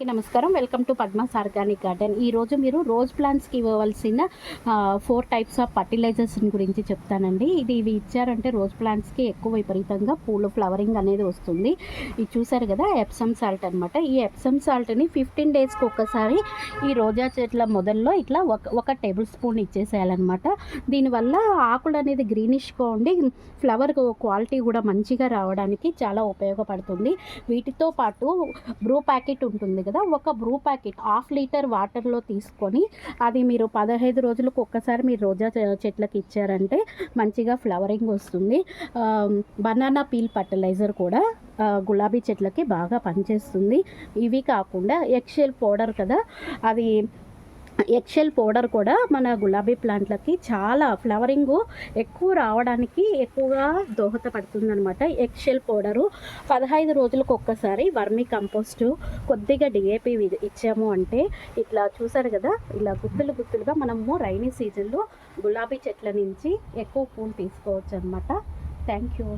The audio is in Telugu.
అందరికీ నమస్కారం. Welcome to Padma's organic garden. ఈరోజు మీరు రోజ్ ప్లాంట్స్కి ఇవ్వవలసిన 4 టైప్స్ ఆఫ్ ఫర్టిలైజర్స్ గురించి చెప్తానండి. ఇవి ఇచ్చారంటే రోజ్ ప్లాంట్స్కి ఎక్కువ విపరీతంగా పూలు ఫ్లవరింగ్ అనేది వస్తుంది. ఇది చూసారు కదా, ఎప్సమ్ సాల్ట్ అనమాట. ఈ ఎప్సమ్ సాల్ట్ని 15 డేస్కి ఒక్కసారి ఈ రోజా చెట్ల మొదల్లో ఇట్లా ఒక టేబుల్ స్పూన్ ఇచ్చేసేయాలన్నమాట. దీనివల్ల ఆకులు అనేది గ్రీనిష్గా ఉండి ఫ్లవర్ క్వాలిటీ కూడా మంచిగా రావడానికి చాలా ఉపయోగపడుతుంది. వీటితో పాటు బ్రూ ప్యాకెట్ ఉంటుంది కదా, ఒక బ్రూ ప్యాకెట్ 1/2 లీటర్ వాటర్లో తీసుకొని అది మీరు 15 రోజులకు ఒక్కసారి మీరు రోజా చెట్లకి ఇచ్చారంటే మంచిగా ఫ్లవరింగ్ వస్తుంది. బనానా పీల్ ఫర్టిలైజర్ కూడా గులాబీ చెట్లకి బాగా పనిచేస్తుంది. ఇవి కాకుండా ఎగ్షెల్ పౌడర్ కదా, అది ఎగ్షెల్ పౌడర్ కూడా మన గులాబీ ప్లాంట్లకి చాలా ఫ్లవరింగ్ ఎక్కువ రావడానికి ఎక్కువగా దోహదపడుతుంది అనమాట. ఎగ్షెల్ పౌడరు 15 రోజులకు ఒక్కసారి వర్మీ కంపోస్టు కొద్దిగా డిఏపి ఇచ్చాము అంటే ఇట్లా చూసారు కదా, ఇలా గుత్తులుగా మనము రైనీ సీజన్లో గులాబీ చెట్ల నుంచి ఎక్కువ పూలు తీసుకోవచ్చు అనమాట. Thank you.